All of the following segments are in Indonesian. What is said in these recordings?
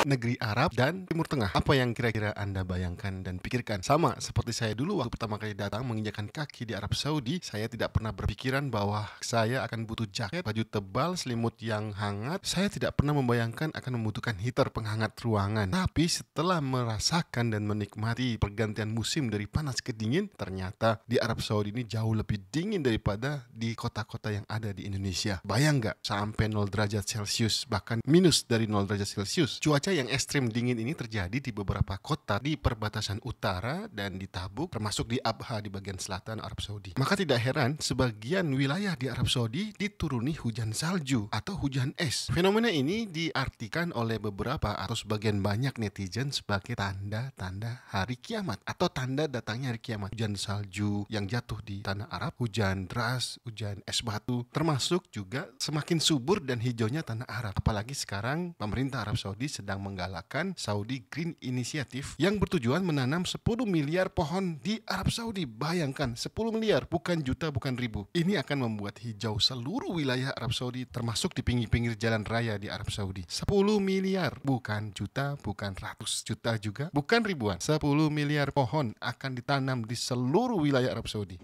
negeri Arab dan Timur Tengah. Apa yang kira-kira Anda bayangkan dan pikirkan? Sama seperti saya dulu waktu pertama kali datang menginjakan kaki di Arab Saudi, saya tidak pernah berpikiran bahwa saya akan butuh jaket, baju tebal, selimut yang hangat. Saya tidak pernah membayangkan akan membutuhkan heater penghangat ruangan. Tapi setelah merasakan dan menikmati pergantian musim dari panas ke dingin, ternyata di Arab Saudi ini jauh lebih dingin daripada di kota-kota yang ada di Indonesia. Bayang nggak? Sampai 0 derajat Celcius, bahkan minus dari 0 derajat Celcius. Cuaca yang ekstrim dingin ini terjadi di beberapa kota di perbatasan utara dan di Tabuk, termasuk di Abha di bagian selatan Arab Saudi. Maka tidak heran sebagian wilayah di Arab Saudi dituruni hujan salju atau hujan es. Fenomena ini diartikan oleh beberapa atau sebagian banyak netizen sebagai tanda-tanda hari kiamat atau tanda datangnya hari kiamat. Hujan salju yang jatuh di tanah Arab, hujan deras, hujan es batu, termasuk juga semakin subur dan hijaunya tanah Arab. Apalagi sekarang pemerintah Arab Saudi sedang menggalakkan Saudi Green Initiative yang bertujuan menanam 10 miliar pohon di Arab Saudi. Bayangkan 10 miliar, bukan juta, bukan ribu. Ini akan membuat hijau seluruh wilayah Arab Saudi, termasuk di pinggir-pinggir jalan raya di Arab Saudi. 10 miliar, bukan juta, bukan ratus juta juga, bukan ribuan. 10 miliar pohon akan ditanam di seluruh wilayah Arab Saudi.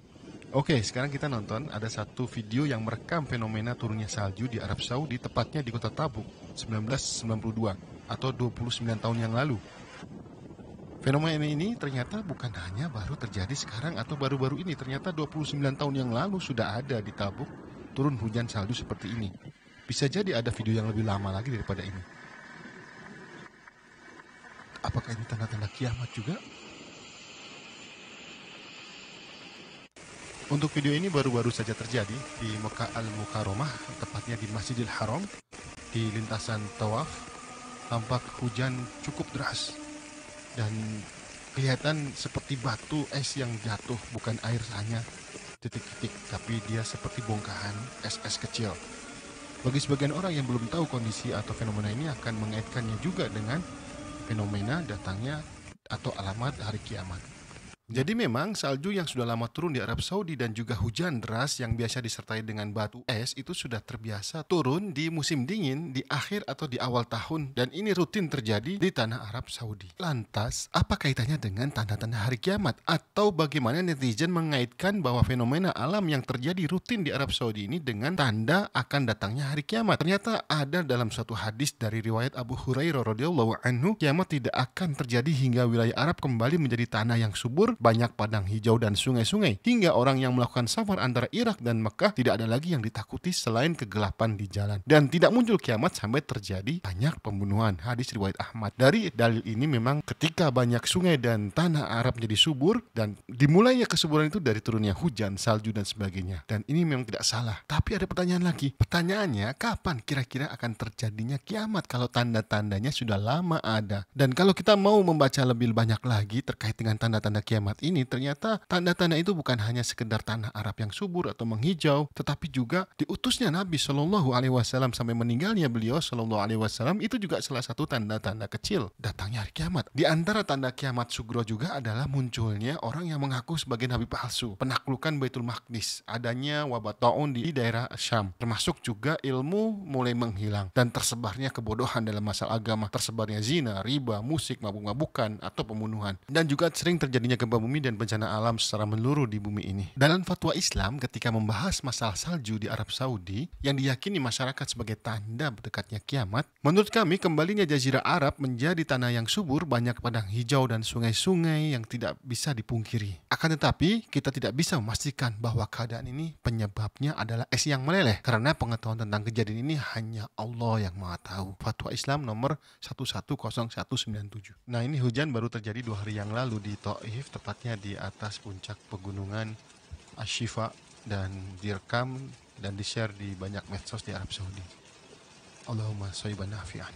Oke, sekarang kita nonton ada satu video yang merekam fenomena turunnya salju di Arab Saudi, tepatnya di kota Tabuk 1992 atau 29 tahun yang lalu. Fenomena ini ternyata bukan hanya baru terjadi sekarang atau baru-baru ini, ternyata 29 tahun yang lalu sudah ada di Tabuk turun hujan salju seperti ini. Bisa jadi ada video yang lebih lama lagi daripada ini. Apakah ini tanda-tanda kiamat juga? Untuk video ini baru-baru saja terjadi di Mekah Al-Mukarramah, tepatnya di Masjidil Haram. Di lintasan tawaf, tampak hujan cukup deras dan kelihatan seperti batu es yang jatuh, bukan air hanya titik-titik, tapi dia seperti bongkahan es-es kecil. Bagi sebagian orang yang belum tahu kondisi atau fenomena ini akan mengaitkannya juga dengan fenomena datangnya atau alamat hari kiamat. Jadi memang salju yang sudah lama turun di Arab Saudi dan juga hujan deras yang biasa disertai dengan batu es itu sudah terbiasa turun di musim dingin di akhir atau di awal tahun, dan ini rutin terjadi di tanah Arab Saudi. Lantas, apa kaitannya dengan tanda-tanda hari kiamat? Atau bagaimana netizen mengaitkan bahwa fenomena alam yang terjadi rutin di Arab Saudi ini dengan tanda akan datangnya hari kiamat? Ternyata ada dalam suatu hadis dari riwayat Abu Hurairah radhiyallahu anhu, kiamat tidak akan terjadi hingga wilayah Arab kembali menjadi tanah yang subur, banyak padang hijau dan sungai-sungai, hingga orang yang melakukan safar antara Irak dan Mekah tidak ada lagi yang ditakuti selain kegelapan di jalan, dan tidak muncul kiamat sampai terjadi banyak pembunuhan. Hadis riwayat Ahmad. Dari dalil ini memang ketika banyak sungai dan tanah Arab menjadi subur, dan dimulainya kesuburan itu dari turunnya hujan, salju dan sebagainya, dan ini memang tidak salah. Tapi ada pertanyaan lagi. Pertanyaannya, kapan kira-kira akan terjadinya kiamat kalau tanda-tandanya sudah lama ada? Dan kalau kita mau membaca lebih banyak lagi terkait dengan tanda-tanda kiamat ini, ternyata tanda-tanda itu bukan hanya sekedar tanah Arab yang subur atau menghijau, tetapi juga diutusnya Nabi Shallallahu Alaihi Wasallam sampai meninggalnya beliau Shallallahu Alaihi Wasallam itu juga salah satu tanda-tanda kecil datangnya hari kiamat. Di antara tanda kiamat sugro juga adalah munculnya orang yang mengaku sebagai nabi palsu, penaklukan Baitul Maqdis, adanya wabah taun di daerah Syam, termasuk juga ilmu mulai menghilang dan tersebarnya kebodohan dalam masalah agama, tersebarnya zina, riba, musik, mabuk-mabukan atau pembunuhan, dan juga sering terjadinya gempa bumi dan bencana alam secara menyeluruh di bumi ini. Dalam fatwa Islam ketika membahas masalah salju di Arab Saudi yang diyakini masyarakat sebagai tanda berdekatnya kiamat, menurut kami kembalinya Jazirah Arab menjadi tanah yang subur, banyak padang hijau dan sungai-sungai yang tidak bisa dipungkiri. Akan tetapi kita tidak bisa memastikan bahwa keadaan ini penyebabnya adalah es yang meleleh, karena pengetahuan tentang kejadian ini hanya Allah yang Maha Tahu. Fatwa Islam nomor 110197. Nah, ini hujan baru terjadi 2 hari yang lalu di Taif, tepatnya di atas puncak pegunungan Ashifa, dan direkam dan di-share di banyak medsos di Arab Saudi. Allahumma shayban nafi'an.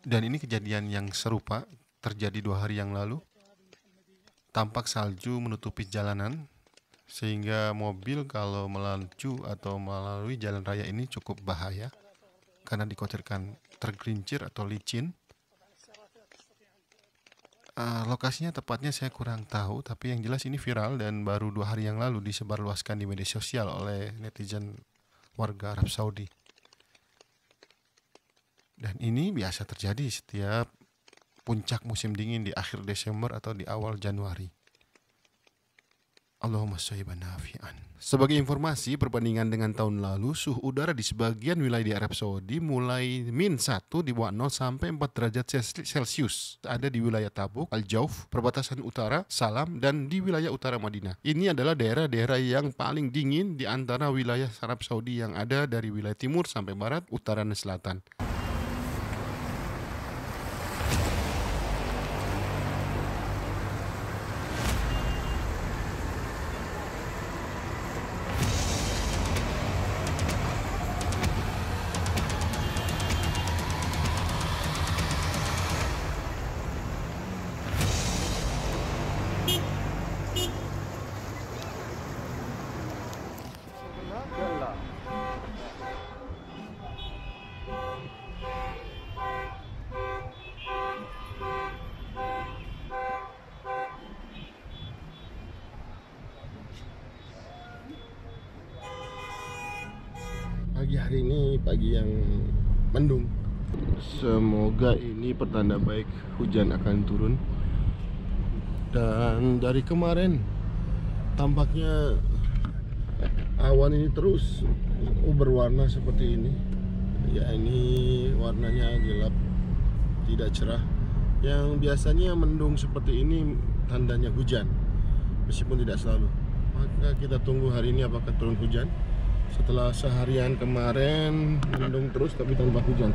Dan ini kejadian yang serupa terjadi 2 hari yang lalu. Tampak salju menutupi jalanan sehingga mobil kalau melaju atau melalui jalan raya ini cukup bahaya karena dikhawatirkan tergelincir atau licin. Lokasinya tepatnya saya kurang tahu, tapi yang jelas ini viral dan baru 2 hari yang lalu disebarluaskan di media sosial oleh netizen warga Arab Saudi. Dan ini biasa terjadi setiap puncak musim dingin di akhir Desember atau di awal Januari. Allahumma shayyiban nafi'an. Sebagai informasi, perbandingan dengan tahun lalu, suhu udara di sebagian wilayah di Arab Saudi mulai -1 di bawah 0 sampai 4 derajat Celcius. Ada di wilayah Tabuk, Al-Jauf, perbatasan utara, Salam, dan di wilayah utara Madinah. Ini adalah daerah-daerah yang paling dingin di antara wilayah Arab Saudi yang ada dari wilayah timur sampai barat, utara, dan selatan. Pagi hari ini pagi yang mendung. Semoga ini pertanda baik hujan akan turun. Dan dari kemarin tampaknya awan ini terus berwarna seperti ini. Ya, ini warnanya gelap, tidak cerah. Yang biasanya mendung seperti ini tandanya hujan, meskipun tidak selalu. Maka kita tunggu hari ini apakah turun hujan. Setelah seharian kemarin mendung terus tapi tanpa hujan.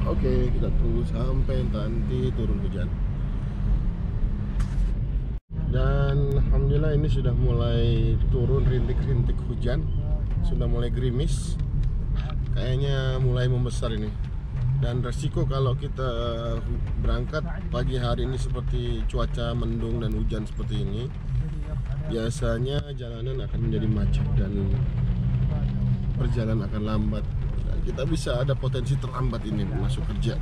Oke, kita tunggu sampai nanti turun hujan. Dan alhamdulillah ini sudah mulai turun rintik-rintik hujan. Sudah mulai gerimis. Kayaknya mulai membesar ini. Dan resiko kalau kita berangkat pagi hari ini seperti cuaca mendung dan hujan seperti ini, biasanya jalanan akan menjadi macet dan perjalanan akan lambat. Dan kita bisa ada potensi terlambat ini masuk kerja.